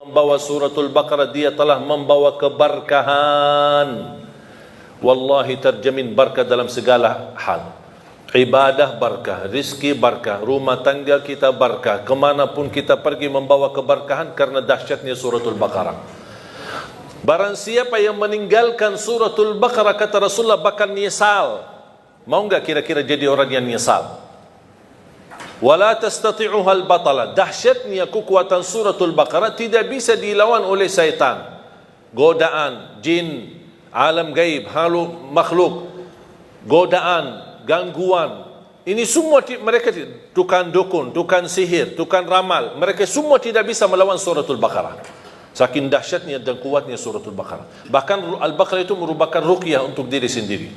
membawa suratul Baqarah, dia telah membawa keberkahan. Wallahi terjamin berkah dalam segala hal. Ibadah berkah, rizki berkah, rumah tangga kita berkah, kemanapun kita pergi membawa keberkahan karena dahsyatnya suratul Baqarah. Barang siapa yang meninggalkan suratul Baqarah, kata Rasulullah, bakal nyesal. Mau enggak kira-kira jadi orang yang nyesal? Wala tastati'uha al-batala. Dahsyatnya kekuatan suratul Baqarah tidak bisa dilawan oleh syaitan. Godaan, jin, alam gaib, makhluk, godaan, gangguan. Ini semua mereka, tukang dukun, tukang sihir, tukang ramal, mereka semua tidak bisa melawan suratul Baqarah. Saking dahsyatnya dan kuatnya suratul Baqarah. Bahkan Al-Baqarah itu merupakan ruqyah untuk diri sendiri.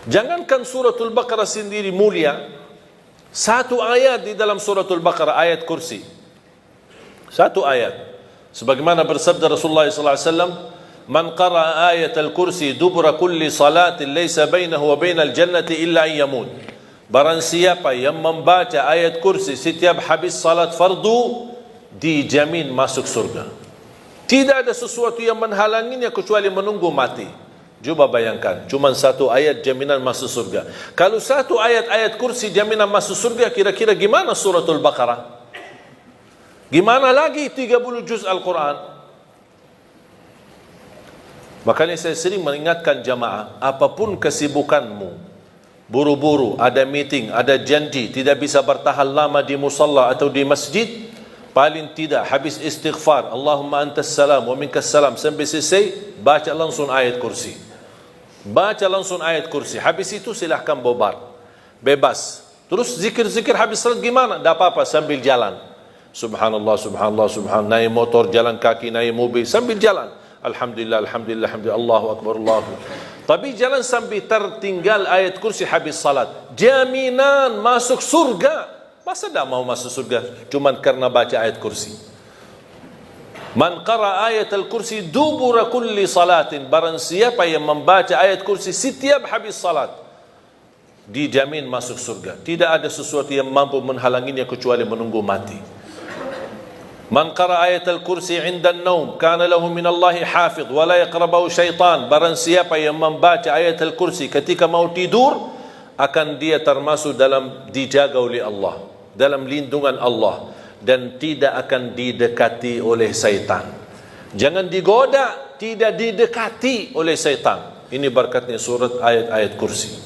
Jangankan suratul Baqarah sendiri mulia, satu ayat di dalam suratul Baqarah, ayat kursi, satu ayat, sebagaimana bersabda Rasulullah SAW, man qara'a ayat al-kursi dubra kulli salatin laysa bainahu wa bainal jannati illa an yamut. Barang siapa yang membaca ayat kursi setiap habis salat fardu, dijamin masuk surga. Tidak ada sesuatu yang menghalanginya kecuali menunggu mati. Coba bayangkan, cuma satu ayat jaminan masuk surga. Kalau satu ayat kursi jaminan masuk surga, kira-kira gimana suratul Baqarah? Gimana lagi 30 juz Al-Quran? Makanya saya sering mengingatkan jamaah, apapun kesibukanmu, buru-buru, ada meeting, ada janji, tidak bisa bertahan lama di musalla atau di masjid, paling tidak habis istighfar, Allahumma antas salam wa minkas salam, sampai selesai, baca langsung ayat kursi. Baca langsung ayat kursi. Habis itu silahkan bobar, bebas. Terus zikir-zikir habis salat gimana? Tak apa-apa, sambil jalan. Subhanallah, subhanallah, subhanallah. Naik motor, jalan kaki, naik mobil, sambil jalan. Alhamdulillah, alhamdulillah, alhamdulillah, Allahu Akbar, Allahu Akbar. Tapi jangan sampai tertinggal ayat kursi habis salat. Jaminan masuk surga. Masa tak mau masuk surga cuma karena baca ayat kursi? Man qara ayat al-kursi dubura kulli salatin. Barang siapa yang membaca ayat kursi setiap habis salat, dijamin masuk surga. Tidak ada sesuatu yang mampu menghalanginya kecuali menunggu mati. Man qara ayat al-kursi inda an-naum kana lahu min Allahi hafidh wa la yaqrabahu syaitan. Barang siapa yang membaca ayat al-kursi ketika mau tidur, akan dia termasuk dalam dijaga oleh Allah, dalam lindungan Allah, dan tidak akan didekati oleh syaitan. Jangan digoda, tidak didekati oleh syaitan. Ini berkatnya surat ayat-ayat kursi.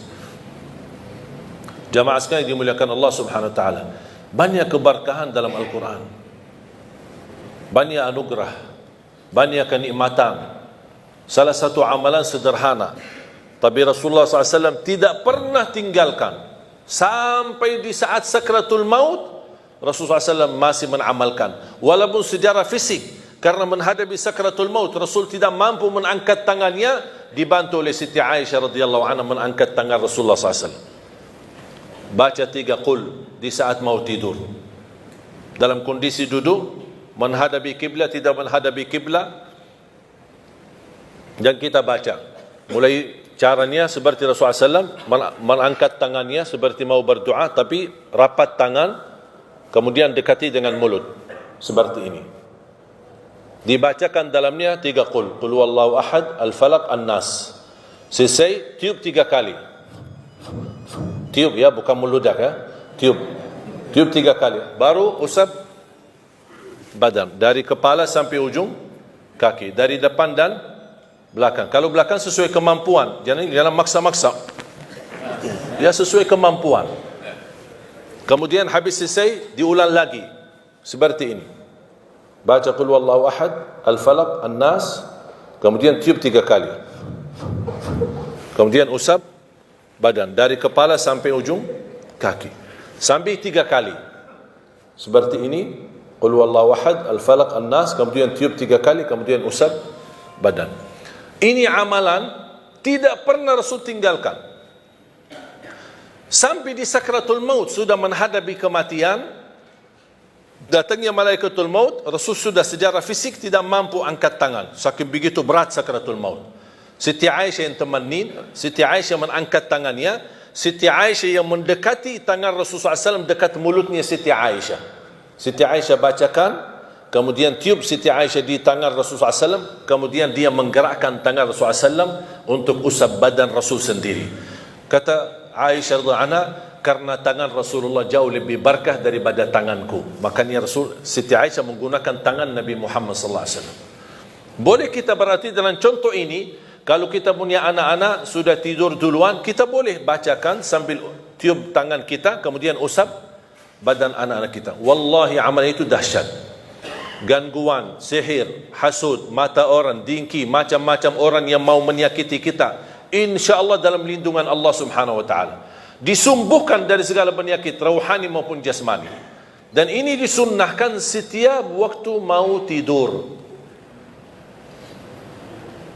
Jamaah sekalian dimuliakan Allah Subhanahu wa taala. Banyak keberkahan dalam Al-Quran. Banyak anugerah, banyak kenikmatan. Salah satu amalan sederhana, tapi Rasulullah SAW tidak pernah tinggalkan. Sampai di saat sakratul maut, Rasulullah SAW masih mengamalkan. Walaupun secara fisik, karena menghadapi sakratul maut, Rasul tidak mampu mengangkat tangannya, dibantu oleh Siti Aisyah radhiyallahu anha mengangkat tangan Rasulullah SAW. Baca 3 qul di saat mau tidur. Dalam kondisi duduk, menghadapi kiblat, tidak menghadapi kiblat, dan kita baca. Mulai caranya seperti Rasulullah SAW, mengangkat tangannya seperti mau berdoa, tapi rapat tangan, kemudian dekati dengan mulut seperti ini. Dibacakan dalamnya 3 qul huwallahu ahad, al-falaq, an-nas. Selesai, tiup 3 kali. Tiup ya, bukan meludak ya. Tiup 3 kali. Baru usap badan dari kepala sampai ujung kaki, dari depan dan belakang. Kalau belakang sesuai kemampuan, jangan maksa-maksa. Ya, sesuai kemampuan. Kemudian habis selesai, diulang lagi seperti ini. Baca qul huwallahu ahad, al-falaq, an-nas, kemudian tiup 3 kali. Kemudian usap badan dari kepala sampai ujung kaki, sampai 3 kali seperti ini. Qul huwallahu ahad, al-falaq, an-nas, kemudian tiup 3 kali, kemudian usap badan. Ini amalan tidak pernah Rasul tinggalkan. Sampai di sakratul maut, sudah menghadapi kematian, datangnya malaikatul maut, Rasul sudah secara fisik tidak mampu angkat tangan, saking begitu berat sakratul maut. Siti Aisyah yang temanin, Siti Aisyah mengangkat tangannya, Siti Aisyah yang mendekati tangan Rasulullah SAW dekat mulutnya Siti Aisyah. Siti Aisyah bacakan kemudian tiup Siti Aisyah di tangan Rasulullah SAW, kemudian dia menggerakkan tangan Rasulullah SAW untuk usap badan Rasul sendiri. Kata Aisyah radhiyallahu anha, karena tangan Rasulullah jauh lebih barakah daripada tanganku, makanya Siti Aisyah menggunakan tangan Nabi Muhammad SAW. Boleh kita berarti dalam contoh ini, kalau kita punya anak-anak sudah tidur duluan, kita boleh bacakan sambil tiup tangan kita, kemudian usap badan anak-anak kita. Wallahi amal itu dahsyat. Gangguan, sihir, hasud, mata orang, dengki, macam-macam orang yang mau menyakiti kita, insya-Allah dalam lindungan Allah Subhanahu wa taala. Disumbuhkan dari segala penyakit rohani maupun jasmani. Dan ini disunnahkan setiap waktu mau tidur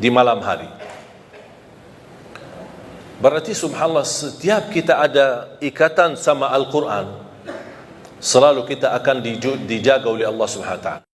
di malam hari. Berarti subhanallah, setiap kita ada ikatan sama Al-Quran, selalu kita akan dijaga oleh Allah Subhanahu wa taala.